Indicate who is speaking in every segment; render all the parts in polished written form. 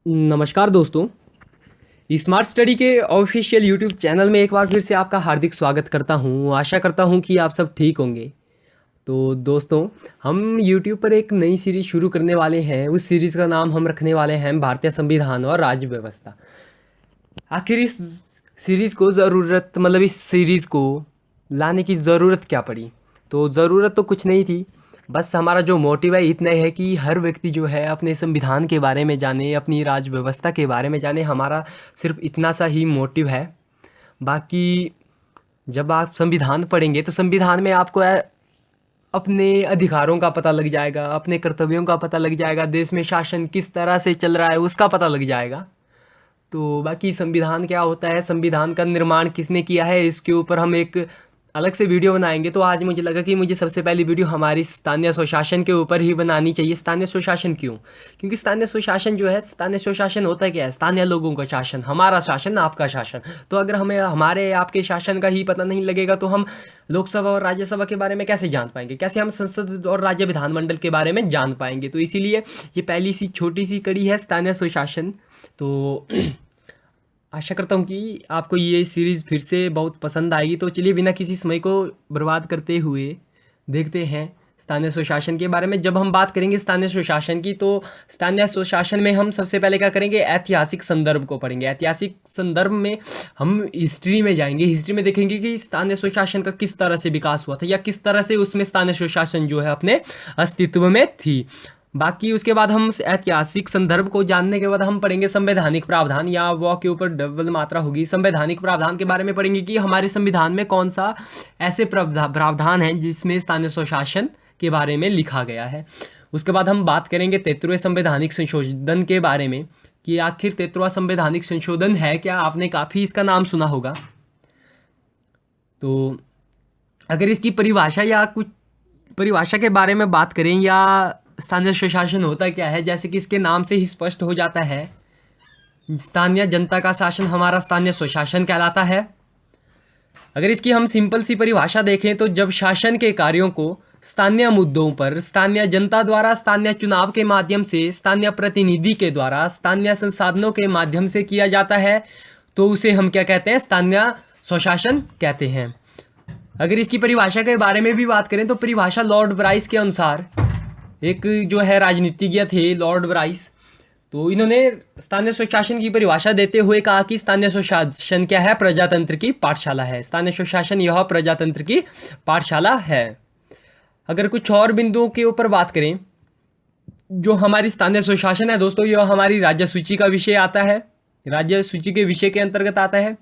Speaker 1: नमस्कार दोस्तों। Smart study के ऑफिशियल यूट्यूब चैनल में एक बार फिर से आपका हार्दिक स्वागत करता हूं। आशा करता हूं कि आप सब ठीक होंगे। तो दोस्तों, हम यूट्यूब पर एक नई सीरीज़ शुरू करने वाले हैं। उस सीरीज़ का नाम हम रखने वाले हैं भारतीय संविधान और राज्य व्यवस्था। आखिर इस सीरीज़ को इस सीरीज़ को लाने की ज़रूरत क्या पड़ी? तो ज़रूरत तो कुछ नहीं थी, बस हमारा जो मोटिव है इतना ही है कि हर व्यक्ति जो है अपने संविधान के बारे में जाने, अपनी राज्य व्यवस्था के बारे में जाने। हमारा सिर्फ इतना सा ही मोटिव है। बाकी जब आप संविधान पढ़ेंगे तो संविधान में आपको अपने अधिकारों का पता लग जाएगा, अपने कर्तव्यों का पता लग जाएगा, देश में शासन किस तरह से चल रहा है उसका पता लग जाएगा। तो बाकी संविधान क्या होता है, संविधान का निर्माण किसने किया है, इसके ऊपर हम एक अलग से वीडियो बनाएंगे। तो आज मुझे लगा कि मुझे सबसे पहली वीडियो हमारी स्थानीय स्वशासन के ऊपर ही बनानी चाहिए। स्थानीय स्वशासन क्यों? क्योंकि स्थानीय स्वशासन जो है, स्थानीय स्वशासन होता क्या है? स्थानीय लोगों का शासन, हमारा शासन, आपका शासन। तो अगर हमें हमारे आपके शासन का ही पता नहीं लगेगा तो हम लोकसभा और राज्यसभा के बारे में कैसे जान पाएंगे? कैसे हम संसद और राज्य विधानमंडल के बारे में जान पाएंगे? तो इसीलिए ये पहली सी छोटी सी कड़ी है, स्थानीय स्वशासन। तो आशा करता हूँ कि आपको ये सीरीज़ फिर से बहुत पसंद आएगी। तो चलिए बिना किसी समय को बर्बाद करते हुए देखते हैं स्थानीय स्वशासन के बारे में। जब हम बात करेंगे स्थानीय स्वशासन की, तो स्थानीय स्वशासन में हम सबसे पहले क्या करेंगे? ऐतिहासिक संदर्भ को पढ़ेंगे। ऐतिहासिक संदर्भ में हम हिस्ट्री में जाएंगे। हिस्ट्री में देखेंगे कि स्थानीय स्वशासन का किस तरह से विकास हुआ था, या किस तरह से उसमें स्थानीय स्वशासन जो है अपने अस्तित्व में थी। बाकी उसके बाद हम ऐतिहासिक संदर्भ को जानने के बाद हम पढ़ेंगे संवैधानिक प्रावधान, या वॉ के ऊपर डबल मात्रा होगी। संवैधानिक प्रावधान के बारे में पढ़ेंगे कि हमारे संविधान में कौन सा ऐसे प्रावधान हैं जिसमें स्थानीय स्वशासन के बारे में लिखा गया है। उसके बाद हम बात करेंगे 33वें संवैधानिक संशोधन के बारे में कि आखिर 33वां संवैधानिक संशोधन है क्या। आपने काफ़ी इसका नाम सुना होगा। तो अगर इसकी परिभाषा या कुछ परिभाषा के बारे में बात करें, या स्थानीय स्वशासन होता क्या है, जैसे कि इसके नाम से ही स्पष्ट हो जाता है, स्थानीय जनता का शासन हमारा स्थानीय स्वशासन कहलाता है। अगर इसकी हम सिंपल सी परिभाषा देखें तो जब शासन के कार्यों को स्थानीय मुद्दों पर स्थानीय जनता द्वारा स्थानीय चुनाव के माध्यम से, स्थानीय प्रतिनिधि के द्वारा, स्थानीय संसाधनों के माध्यम से किया जाता है, तो उसे हम क्या कहते हैं? स्थानीय स्वशासन कहते हैं। अगर इसकी परिभाषा के बारे में भी बात करें तो परिभाषा लॉर्ड ब्राइस के अनुसार, एक जो है राजनीतिज्ञ थे लॉर्ड ब्राइस, तो इन्होंने स्थानीय स्वशासन की परिभाषा देते हुए कहा कि स्थानीय स्वशासन क्या है? प्रजातंत्र की पाठशाला है। स्थानीय स्वशासन यह प्रजातंत्र की पाठशाला है। अगर कुछ और बिंदुओं के ऊपर बात करें, जो हमारी स्थानीय स्वशासन है दोस्तों, यह हमारी राज्य सूची का विषय आता है, राज्य सूची के विषय के अंतर्गत आता है।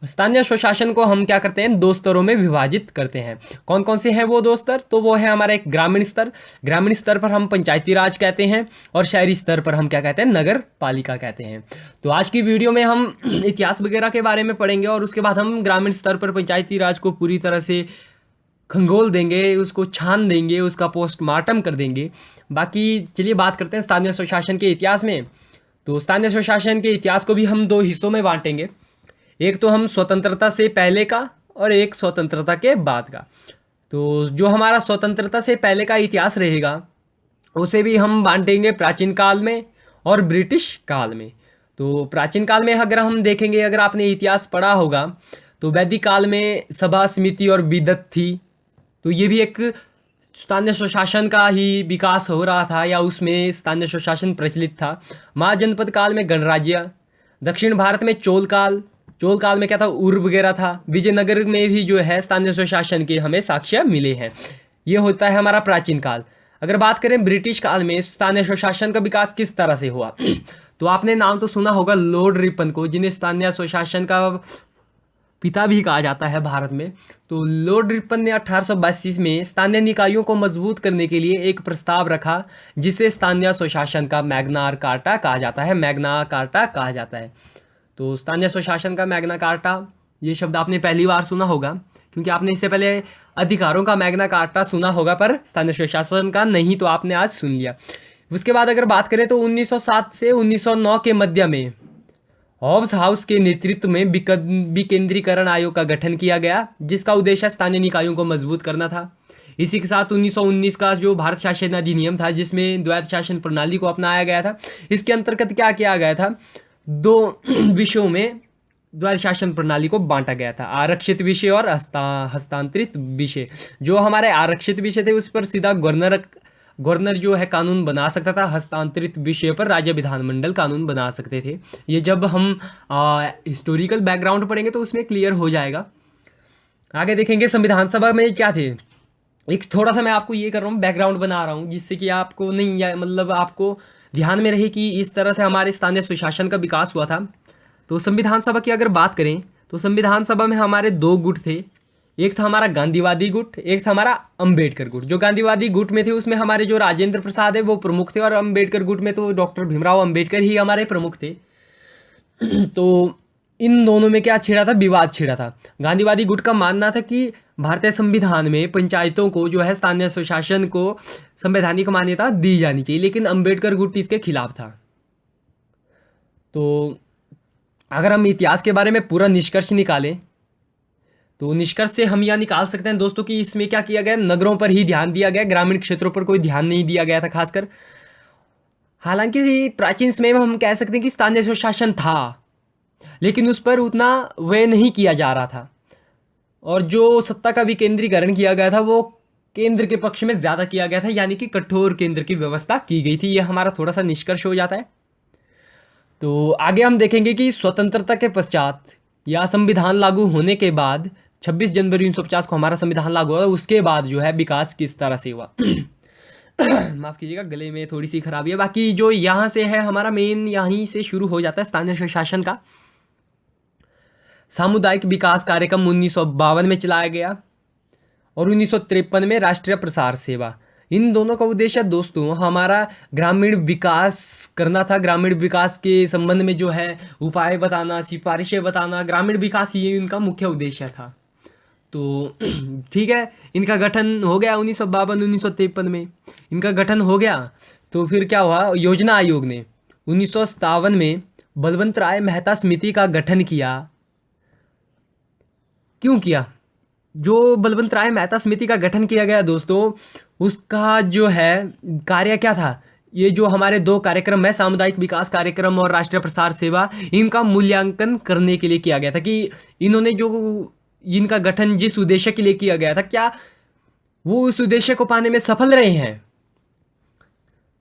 Speaker 1: स्थानीय स्वशासन को हम क्या करते हैं? 2 स्तरों में विभाजित करते हैं। कौन कौन से हैं वो 2 स्तर? तो वो है हमारा एक ग्रामीण स्तर। ग्रामीण स्तर पर हम पंचायती राज कहते हैं, और शहरी स्तर पर हम क्या कहते हैं? नगर पालिका कहते हैं। तो आज की वीडियो में हम इतिहास वगैरह के बारे में पढ़ेंगे, और उसके बाद हम ग्रामीण स्तर पर पंचायती राज को पूरी तरह से खंगोल देंगे, उसको छान देंगे, उसका पोस्टमार्टम कर देंगे। बाकी चलिए बात करते हैं स्थानीय स्वशासन के इतिहास में। तो स्थानीय स्वशासन के इतिहास को भी हम 2 हिस्सों में बांटेंगे। एक तो हम स्वतंत्रता से पहले का, और एक स्वतंत्रता के बाद का। तो जो हमारा स्वतंत्रता से पहले का इतिहास रहेगा उसे भी हम बांटेंगे प्राचीन काल में और ब्रिटिश काल में। तो प्राचीन काल में अगर हम देखेंगे, अगर आपने इतिहास पढ़ा होगा, तो वैदिक काल में सभा समिति और विदत थी। तो ये भी एक स्थानीय स्वशासन का ही विकास हो रहा था, या उसमें स्थानीय स्वशासन प्रचलित था। महाजनपद काल में गणराज्य, दक्षिण भारत में चोल काल, चोल काल में क्या था? उर वगैरह था। विजयनगर में भी जो है स्थानीय स्वशासन के हमें साक्ष्य मिले हैं। ये होता है हमारा प्राचीन काल। अगर बात करें ब्रिटिश काल में स्थानीय स्वशासन का विकास किस तरह से हुआ, तो आपने नाम तो सुना होगा लॉर्ड रिपन को, जिन्हें स्थानीय स्वशासन का पिता भी कहा जाता है भारत में। तो लॉर्ड रिपन ने 1882 में स्थानीय निकायों को मजबूत करने के लिए एक प्रस्ताव रखा, जिसे स्थानीय स्वशासन का मैग्ना कार्टा कहा जाता है। मैग्ना कार्टा कहा जाता है। तो स्थानीय स्वशासन का मैग्ना कार्टा, ये शब्द आपने पहली बार सुना होगा, क्योंकि आपने इससे पहले अधिकारों का मैग्ना कार्टा सुना होगा, पर स्थानीय स्वशासन का नहीं। तो आपने आज सुन लिया। उसके बाद अगर बात करें तो 1907 से 1909 के मध्य में हॉब्स हाउस के नेतृत्व में विकेंद्रीकरण आयोग का गठन किया गया, जिसका उद्देश्य स्थानीय निकायों को मजबूत करना था। इसी के साथ 1919 का जो भारत शासन अधिनियम था, जिसमें द्वैत शासन प्रणाली को अपनाया गया था, इसके अंतर्गत क्या किया गया था, दो विषयों में द्वैत शासन प्रणाली को बांटा गया था, आरक्षित विषय और हस्तांतरित विषय। जो हमारे आरक्षित विषय थे उस पर सीधा गवर्नर जो है कानून बना सकता था, हस्तांतरित विषय पर राज्य विधानमंडल कानून बना सकते थे। ये जब हम हिस्टोरिकल बैकग्राउंड पढ़ेंगे तो उसमें क्लियर हो जाएगा। आगे देखेंगे संविधान सभा में क्या थे। एक थोड़ा सा मैं आपको ये कर रहा हूँ, बैकग्राउंड बना रहा हूँ, जिससे कि आपको नहीं मतलब आपको ध्यान में रहे कि इस तरह से हमारे स्थानीय सुशासन का विकास हुआ था। तो संविधान सभा की अगर बात करें तो संविधान सभा में हमारे दो गुट थे। एक था हमारा गांधीवादी गुट, एक था हमारा अंबेडकर गुट। जो गांधीवादी गुट में थे उसमें हमारे जो राजेंद्र प्रसाद है वो प्रमुख थे, और अंबेडकर गुट में तो डॉक्टर भीमराव अंबेडकर ही हमारे प्रमुख थे। तो इन दोनों में क्या छिड़ा था, विवाद छिड़ा था। गांधीवादी गुट का मानना था कि भारतीय संविधान में पंचायतों को जो है स्थानीय स्वशासन को संवैधानिक मान्यता दी जानी चाहिए, लेकिन अंबेडकर गुट इसके खिलाफ था। तो अगर हम इतिहास के बारे में पूरा निष्कर्ष निकालें तो निष्कर्ष से हम यह निकाल सकते हैं दोस्तों कि इसमें क्या किया गया, नगरों पर ही ध्यान दिया गया, ग्रामीण क्षेत्रों पर कोई ध्यान नहीं दिया गया था खासकर। हालांकि प्राचीन समय में हम कह सकते हैं कि स्थानीय स्वशासन था, लेकिन उस पर उतना व्यय नहीं किया जा रहा था, और जो सत्ता का विकेंद्रीकरण किया गया था वो केंद्र के पक्ष में ज़्यादा किया गया था, यानी कि कठोर केंद्र की व्यवस्था की गई थी। यह हमारा थोड़ा सा निष्कर्ष हो जाता है। तो आगे हम देखेंगे कि स्वतंत्रता के पश्चात या संविधान लागू होने के बाद 26 जनवरी 1950 को हमारा संविधान लागू हुआ, उसके बाद जो है विकास किस तरह से हुआ। माफ़ कीजिएगा, गले में थोड़ी सी खराबी है। बाकी जो यहाँ से है हमारा मेन, यहीं से शुरू हो जाता है स्थानीय स्वशासन का। सामुदायिक विकास कार्यक्रम 1952 में चलाया गया और 1953 में राष्ट्रीय प्रसार सेवा। इन दोनों का उद्देश्य दोस्तों हमारा ग्रामीण विकास करना था। ग्रामीण विकास के संबंध में जो है उपाय बताना, सिफारिशें बताना, ग्रामीण विकास ये इनका मुख्य उद्देश्य था। तो ठीक है, इनका गठन हो गया 1952-1953 में इनका गठन हो गया। तो फिर क्या हुआ, योजना आयोग ने 1957 में बलवंत राय मेहता समिति का गठन किया। क्यों किया? जो बलवंत राय मेहता समिति का गठन किया गया दोस्तों, उसका जो है कार्य क्या था, ये जो हमारे दो कार्यक्रम है, सामुदायिक विकास कार्यक्रम और राष्ट्रीय प्रसार सेवा, इनका मूल्यांकन करने के लिए किया गया था कि इन्होंने जो इनका गठन जिस उद्देश्य के लिए किया गया था, क्या वो उस उद्देश्य को पाने में सफल रहे हैं।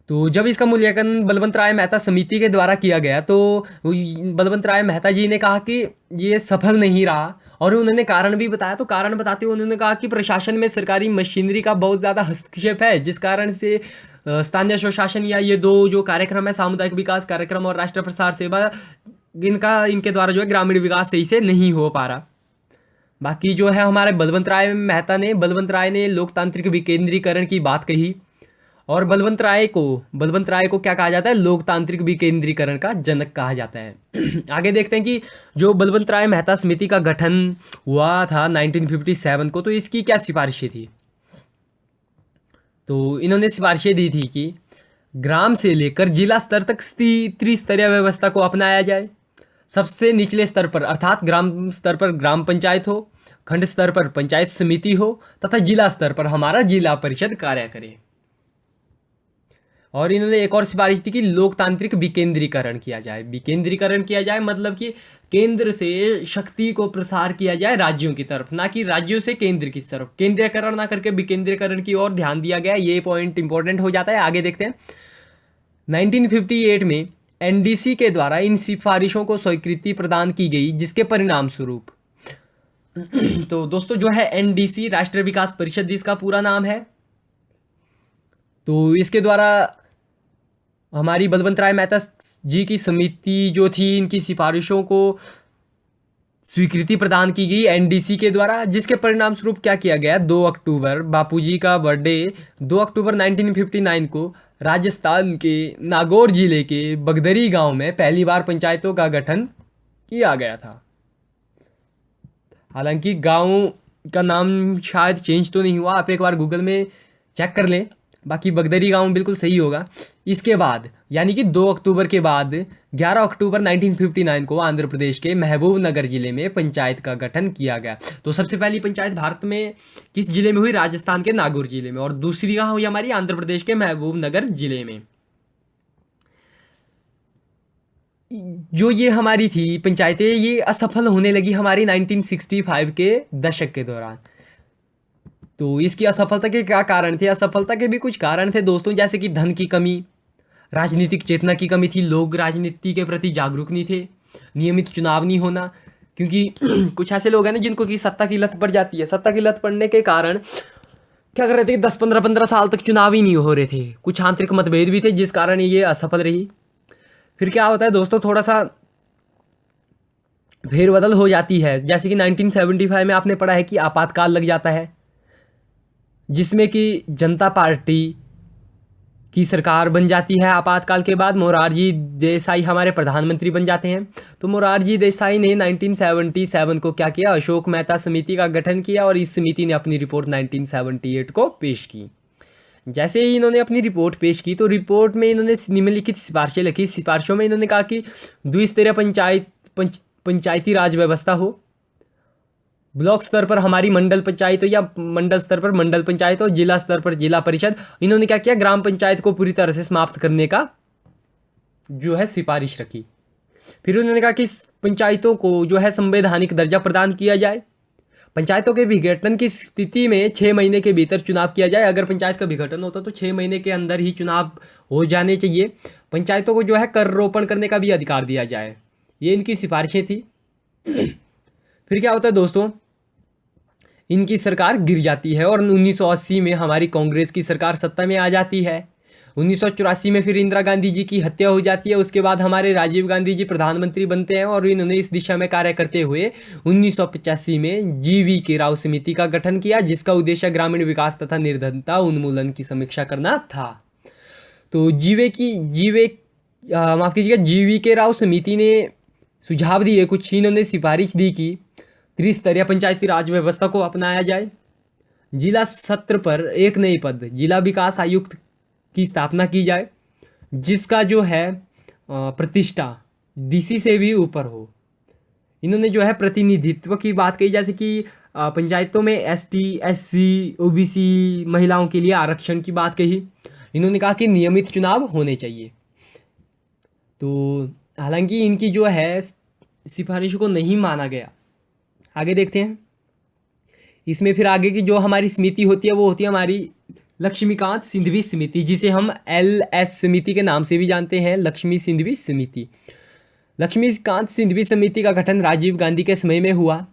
Speaker 1: तो जब इसका मूल्यांकन बलवंत राय मेहता समिति के द्वारा किया गया तो बलवंत राय मेहता जी ने कहा कि ये सफल नहीं रहा, और उन्होंने कारण भी बताया। तो कारण बताते हुए उन्होंने कहा कि प्रशासन में सरकारी मशीनरी का बहुत ज़्यादा हस्तक्षेप है, जिस कारण से स्थानीय स्वशासन या ये दो जो कार्यक्रम है, सामुदायिक विकास कार्यक्रम और राष्ट्रीय प्रसार सेवा, इनके द्वारा जो है ग्रामीण विकास सही से नहीं हो पा रहा। बाकी जो है हमारे बलवंत राय ने लोकतांत्रिक विकेंद्रीकरण की बात कही, और बलवंत राय को क्या कहा जाता है, लोकतांत्रिक विकेंद्रीकरण का जनक कहा जाता है। आगे देखते हैं कि जो बलवंत राय मेहता समिति का गठन हुआ था 1957 को, तो इसकी क्या सिफारिशें थी। तो इन्होंने सिफारिशें दी थी कि ग्राम से लेकर जिला स्तर तक त्रिस्तरीय व्यवस्था को अपनाया जाए। सबसे निचले स्तर पर अर्थात ग्राम स्तर पर ग्राम पंचायत हो, खंड स्तर पर पंचायत समिति हो, तथा जिला स्तर पर हमारा जिला परिषद कार्य करे। और इन्होंने एक और सिफारिश थी कि लोकतांत्रिक विकेंद्रीकरण किया जाए, मतलब कि केंद्र से शक्ति को प्रसार किया जाए राज्यों की तरफ, ना कि राज्यों से केंद्र की तरफ। केंद्रीकरण ना करके विकेंद्रीकरण की ओर ध्यान दिया गया। ये पॉइंट इंपॉर्टेंट हो जाता है। आगे देखते हैं। 1958 में एनडीसी के द्वारा इन सिफारिशों को स्वीकृति प्रदान की गई, जिसके परिणाम स्वरूप तो दोस्तों जो है एनडीसी, राष्ट्रीय विकास परिषद इसका पूरा नाम है। तो इसके द्वारा हमारी बलवंत राय मेहता जी की समिति जो थी, इनकी सिफारिशों को स्वीकृति प्रदान की गई एनडीसी के द्वारा, जिसके परिणाम स्वरूप क्या किया गया, 2 अक्टूबर बापूजी का बर्थडे 2 अक्टूबर 1959 को राजस्थान के नागौर जिले के बगदरी गांव में पहली बार पंचायतों का गठन किया गया था। हालांकि गांव का नाम शायद चेंज तो नहीं हुआ, आप एक बार गूगल में चेक कर लें। बाकी बगदरी गांव बिल्कुल सही होगा। इसके बाद यानी कि 2 अक्टूबर के बाद 11 अक्टूबर 1959 को आंध्र प्रदेश के महबूब नगर जिले में पंचायत का गठन किया गया। तो सबसे पहली पंचायत भारत में किस जिले में हुई? राजस्थान के नागौर जिले में। और दूसरी कहाँ हुई? हमारी आंध्र प्रदेश के महबूब नगर जिले में। जो ये हमारी थी पंचायतें, ये असफल होने लगी हमारी 1965 के दशक के दौरान। तो इसकी असफलता के क्या कारण थे? असफलता के भी कुछ कारण थे दोस्तों, जैसे कि धन की कमी, राजनीतिक चेतना की कमी थी, लोग राजनीति के प्रति जागरूक नहीं थे, नियमित चुनाव नहीं होना, क्योंकि कुछ ऐसे लोग हैं ना जिनको कि सत्ता की लत पड़ जाती है। सत्ता की लत पड़ने के कारण क्या कर रहे थे? 10-15 साल तक चुनाव ही नहीं हो रहे थे। कुछ आंतरिक मतभेद भी थे जिस कारण ये असफल रही। फिर क्या होता है दोस्तों, थोड़ा सा फेरबदल हो जाती है। जैसे कि 1975 में आपने पढ़ा है कि आपातकाल लग जाता है, जिसमें कि जनता पार्टी की सरकार बन जाती है। आपातकाल के बाद मोरारजी देसाई हमारे प्रधानमंत्री बन जाते हैं। तो मोरारजी देसाई ने 1977 को क्या किया? अशोक मेहता समिति का गठन किया और इस समिति ने अपनी रिपोर्ट 1978 को पेश की। जैसे ही इन्होंने अपनी रिपोर्ट पेश की तो रिपोर्ट में इन्होंने निम्नलिखित सिफारिशें लिखी। सिफारिशों में इन्होंने कहा कि द्विस्तरीय पंचायती राज व्यवस्था हो, ब्लॉक स्तर पर हमारी मंडल पंचायत हो या मंडल स्तर पर मंडल पंचायत हो, जिला स्तर पर जिला परिषद। इन्होंने क्या किया? ग्राम पंचायत को पूरी तरह से समाप्त करने का जो है सिफारिश रखी। फिर उन्होंने कहा कि पंचायतों को जो है संवैधानिक दर्जा प्रदान किया जाए। पंचायतों के विघटन की स्थिति में 6 महीने के भीतर चुनाव किया जाए। अगर पंचायत का विघटन होता तो 6 महीने के अंदर ही चुनाव हो जाने चाहिए। पंचायतों को जो है कर रोपण करने का भी अधिकार दिया जाए। ये इनकी सिफारिशें थी। फिर क्या होता है दोस्तों, इनकी सरकार गिर जाती है और 1980 में हमारी कांग्रेस की सरकार सत्ता में आ जाती है। 1984 में फिर इंदिरा गांधी जी की हत्या हो जाती है। उसके बाद हमारे राजीव गांधी जी प्रधानमंत्री बनते हैं और इन्होंने इस दिशा में कार्य करते हुए 1985 में GV राव समिति का गठन किया, जिसका उद्देश्य ग्रामीण विकास तथा निर्धनता उन्मूलन की समीक्षा करना था। तो माफ कीजिएगा, GV राव समिति ने सुझाव दिए, कुछ इन्होंने सिफारिश दी कि त्रिस्तरीय पंचायती राज व्यवस्था को अपनाया जाए। जिला सत्र पर एक नई पद जिला विकास आयुक्त की स्थापना की जाए, जिसका जो है प्रतिष्ठा DC से भी ऊपर हो। इन्होंने जो है प्रतिनिधित्व की बात कही, जैसे कि पंचायतों में ST SC OBC महिलाओं के लिए आरक्षण की बात कही। इन्होंने कहा कि नियमित चुनाव होने चाहिए। तो हालांकि इनकी जो है सिफारिश को नहीं माना गया। आगे देखते हैं। इसमें फिर आगे की जो हमारी समिति होती है वो होती है हमारी लक्ष्मीकांत सिंधवी समिति, जिसे हम LS समिति के नाम से भी जानते हैं, लक्ष्मी सिंधवी समिति। लक्ष्मीकांत सिंधवी समिति का गठन राजीव गांधी के समय में हुआ,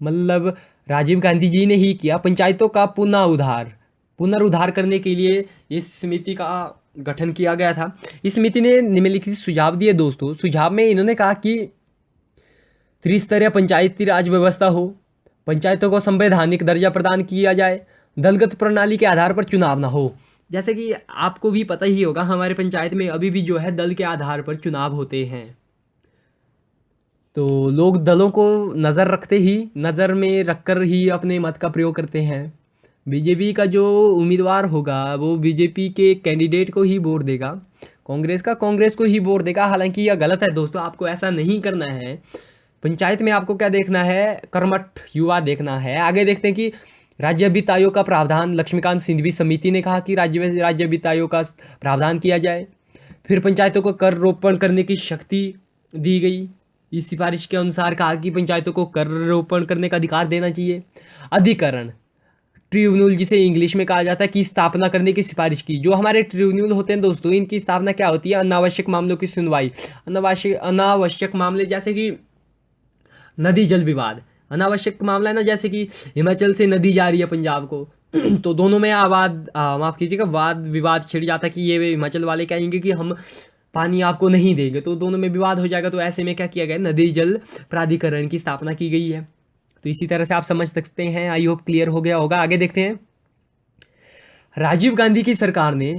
Speaker 1: मतलब राजीव गांधी जी ने ही किया। पंचायतों का पुनरुद्धार करने के लिए इस समिति का गठन किया गया था। इस समिति ने निम्नलिखित सुझाव दिए दोस्तों। सुझाव में इन्होंने कहा कि त्रिस्तरीय पंचायती राज व्यवस्था हो, पंचायतों को संवैधानिक दर्जा प्रदान किया जाए, दलगत प्रणाली के आधार पर चुनाव ना हो। जैसे कि आपको भी पता ही होगा, हमारे पंचायत में अभी भी जो है दल के आधार पर चुनाव होते हैं। तो लोग दलों को नज़र में रखकर ही अपने मत का प्रयोग करते हैं। बीजेपी का जो उम्मीदवार होगा वो बीजेपी के कैंडिडेट को ही वोट देगा, कांग्रेस को ही वोट देगा। हालांकि यह गलत है दोस्तों, आपको ऐसा नहीं करना है। पंचायत में आपको क्या देखना है? कर्मठ युवा देखना है। आगे देखते हैं कि राज्य वित्त आयोग का प्रावधान। लक्ष्मीकांत सिंधवी समिति ने कहा कि राज्य वित्त आयोग का प्रावधान किया जाए। फिर पंचायतों को कर रोपण करने की शक्ति दी गई। इस सिफारिश के अनुसार कहा कि पंचायतों को कर रोपण करने का अधिकार देना चाहिए। अधिकरण ट्रिब्यूनल, जिसे इंग्लिश में कहा जाता है, की स्थापना करने की सिफारिश की। जो हमारे ट्रिब्यूनल होते हैं दोस्तों, इनकी स्थापना क्या होती है? अनावश्यक मामलों की सुनवाई। अनावश्यक मामले जैसे कि नदी जल विवाद अनावश्यक मामला है ना, जैसे कि हिमाचल से नदी जा रही है पंजाब को तो दोनों में माफ कीजिएगा, वाद विवाद छिड़ जाता है कि ये हिमाचल वाले कहेंगे कि हम पानी आपको नहीं देंगे, तो दोनों में विवाद हो जाएगा। तो ऐसे में क्या किया गया? नदी जल प्राधिकरण की स्थापना की गई है। तो इसी तरह से आप समझ सकते हैं। आई होप क्लियर हो गया होगा। आगे देखते हैं। राजीव गांधी की सरकार ने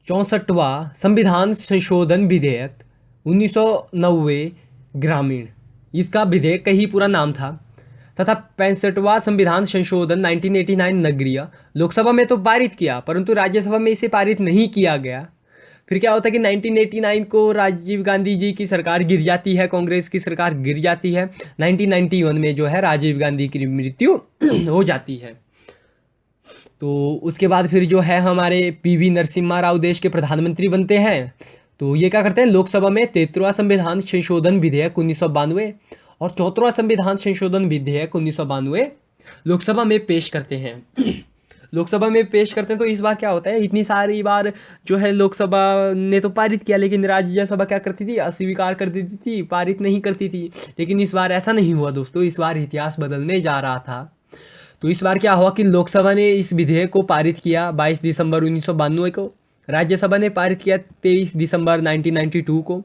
Speaker 1: 64वां संविधान संशोधन विधेयक 1990 ग्रामीण, इसका विधेयक का ही पूरा नाम था, तथा 65वां संविधान संशोधन 1989 नगरीय लोकसभा में तो पारित किया, परंतु राज्यसभा में इसे पारित नहीं किया गया। फिर क्या होता है कि 1989 को राजीव गांधी जी की सरकार गिर जाती है, कांग्रेस की सरकार गिर जाती है। 1991 में जो है राजीव गांधी की मृत्यु हो जाती है। तो उसके बाद फिर जो है हमारे पीवी नरसिम्हा राव देश के प्रधानमंत्री बनते हैं। तो ये क्या करते हैं, लोकसभा में 73वां संविधान संशोधन विधेयक 1992 और 74वां संविधान संशोधन विधेयक 1992 लोकसभा में पेश करते हैं। लोकसभा में पेश करते हैं। तो इस बार क्या होता है, इतनी सारी बार जो है लोकसभा ने तो पारित किया, लेकिन राज्यसभा क्या करती थी, अस्वीकार कर देती थी, पारित नहीं करती थी। लेकिन इस बार ऐसा नहीं हुआ दोस्तों, इस बार इतिहास बदलने जा रहा था। तो इस बार क्या हुआ कि लोकसभा ने इस विधेयक को पारित किया 22 दिसंबर 1992 को, राज्यसभा ने पारित किया 23 दिसंबर 1992 को,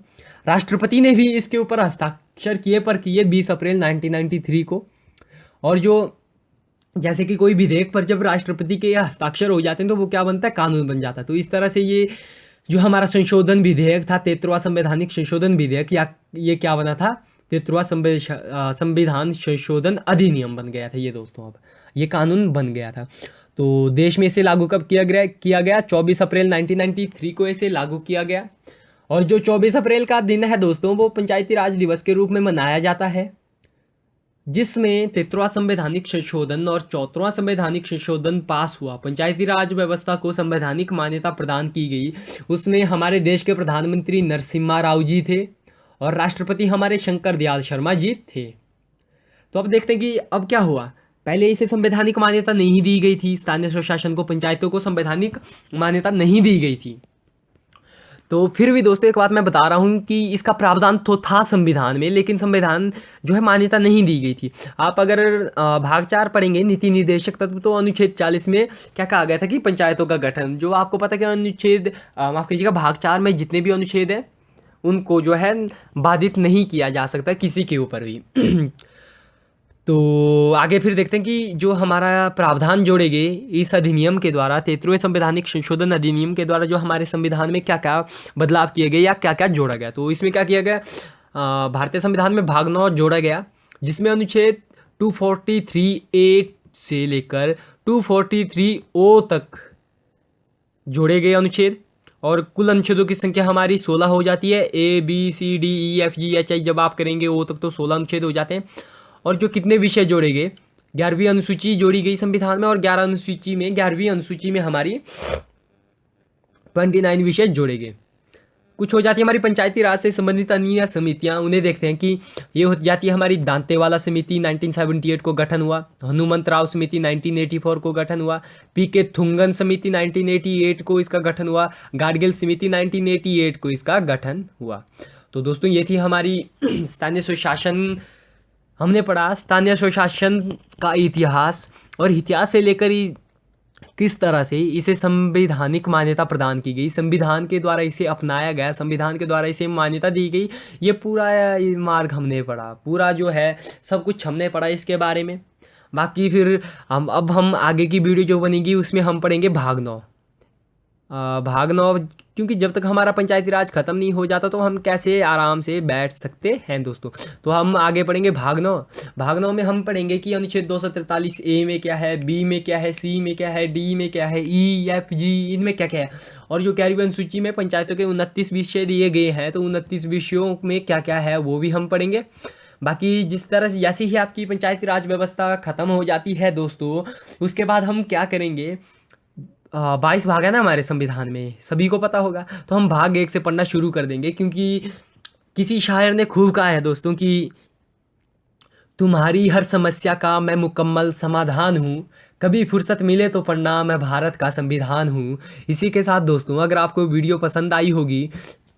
Speaker 1: राष्ट्रपति ने भी इसके ऊपर हस्ताक्षर किए पर किए 20 अप्रैल 1993 को। और जो जैसे कि कोई विधेयक पर जब राष्ट्रपति के हस्ताक्षर हो जाते हैं तो वो क्या बनता है, कानून बन जाता है। तो इस तरह से ये जो हमारा संशोधन विधेयक था, 73वां संवैधानिक संशोधन विधेयक, या ये क्या बना था, 73वां संविधान संशोधन अधिनियम बन गया था ये दोस्तों। अब ये कानून बन गया था। तो देश में इसे लागू कब किया गया 24 अप्रैल 1993 को इसे लागू किया गया। और जो 24 अप्रैल का दिन है दोस्तों, वो पंचायती राज दिवस के रूप में मनाया जाता है, जिसमें 73वां संवैधानिक संशोधन और 74वां संवैधानिक संशोधन पास हुआ, पंचायती राज व्यवस्था को संवैधानिक मान्यता प्रदान की गई। उसमें हमारे देश के प्रधानमंत्री नरसिम्हा राव जी थे और राष्ट्रपति हमारे शंकर दयाल शर्मा जी थे। तो अब देखते हैं कि अब क्या हुआ। पहले इसे संवैधानिक मान्यता नहीं दी गई थी, स्थानीय स्वशासन को, पंचायतों को संवैधानिक मान्यता नहीं दी गई थी। तो फिर भी दोस्तों एक बात मैं बता रहा हूँ कि इसका प्रावधान तो था संविधान में, लेकिन संविधान जो है मान्यता नहीं दी गई थी। आप अगर भाग 4 पढ़ेंगे नीति निर्देशक तत्व, तो अनुच्छेद 40 में क्या कहा गया था कि पंचायतों का गठन, जो आपको पता है कि अनुच्छेद माफ कीजिएगा भाग 4 में जितने भी अनुच्छेद हैं उनको जो है बाधित नहीं किया जा सकता किसी के ऊपर भी। तो आगे फिर देखते हैं कि जो हमारा प्रावधान जोड़े गए इस अधिनियम के द्वारा, 73वें संवैधानिक संशोधन अधिनियम के द्वारा जो हमारे संविधान में क्या क्या बदलाव किए गए या क्या क्या जोड़ा गया। तो इसमें क्या किया गया, भारतीय संविधान में भाग 9 जोड़ा गया, जिसमें अनुच्छेद 243A से लेकर 243O तक जोड़े गए अनुच्छेद। और कुल अनुच्छेदों की संख्या हमारी 16 हो जाती है। ABCDEFGHI जब आप करेंगे O तक तो 16 अनुच्छेद हो जाते हैं। और जो कितने विषय जोड़े गए, 11वीं अनुसूची जोड़ी गई संविधान में, और 11वीं अनुसूची में हमारी 29 विषय जोड़े गए। कुछ हो जाती है हमारी पंचायती राज से संबंधित अन्य समितियां, उन्हें देखते हैं कि ये हो जाती है हमारी दांतेवाला समिति 1978 को गठन हुआ, हनुमंत राव समिति 1984 को गठन हुआ, PK थुंगन समिति 1988 को इसका गठन हुआ, गाडगिल समिति 1988 को इसका गठन हुआ। तो दोस्तों ये थी हमारी स्थानीय स्वशासन, हमने पढ़ा स्थानीय स्वशासन का इतिहास, और इतिहास से लेकर किस तरह से इसे संवैधानिक मान्यता प्रदान की गई, संविधान के द्वारा इसे अपनाया गया, संविधान के द्वारा इसे मान्यता दी गई। ये पूरा मार्ग हमने पढ़ा, पूरा जो है सब कुछ हमने पढ़ा इसके बारे में। बाकी फिर हम आगे की वीडियो जो बनेगी उसमें हम पढ़ेंगे भाग 9। भाग 9, क्योंकि जब तक हमारा पंचायती राज खत्म नहीं हो जाता तो हम कैसे आराम से बैठ सकते हैं दोस्तों। तो हम आगे पढ़ेंगे भाग 9। भाग 9 में हम पढ़ेंगे कि अनुच्छेद 243A में क्या है, B में क्या है, C में क्या है, D में क्या है, E, F, G इनमें क्या क्या है, और जो 11वीं अनुसूची में पंचायतों के 29 विषय दिए गए हैं तो 29 विषयों में क्या क्या है वो भी हम पढ़ेंगे। बाकी जिस तरह से जैसे ही आपकी पंचायती राज व्यवस्था ख़त्म हो जाती है दोस्तों, उसके बाद हम क्या करेंगे, 22 भाग है ना हमारे संविधान में, सभी को पता होगा। तो हम भाग 1 से पढ़ना शुरू कर देंगे, क्योंकि किसी शायर ने खूब कहा है दोस्तों कि तुम्हारी हर समस्या का मैं मुकम्मल समाधान हूँ, कभी फुर्सत मिले तो पढ़ना मैं भारत का संविधान हूँ। इसी के साथ दोस्तों अगर आपको वीडियो पसंद आई होगी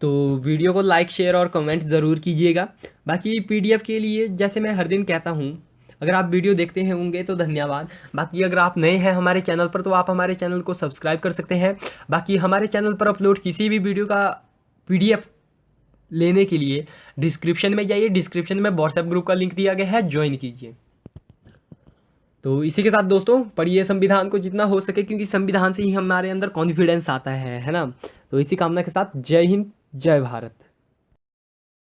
Speaker 1: तो वीडियो को लाइक, शेयर और कमेंट ज़रूर कीजिएगा। बाकी PDF के लिए जैसे मैं हर दिन कहता हूँ, अगर आप वीडियो देखते हैं होंगे तो धन्यवाद। बाकी अगर आप नए हैं हमारे चैनल पर तो आप हमारे चैनल को सब्सक्राइब कर सकते हैं। बाकी हमारे चैनल पर अपलोड किसी भी वीडियो का PDF लेने के लिए डिस्क्रिप्शन में जाइए, डिस्क्रिप्शन में व्हाट्सएप ग्रुप का लिंक दिया गया है, ज्वाइन कीजिए। तो इसी के साथ दोस्तों पढ़िए संविधान को जितना हो सके, क्योंकि संविधान से ही हमारे अंदर कॉन्फिडेंस आता है ना। तो इसी कामना के साथ जय हिंद, जय भारत।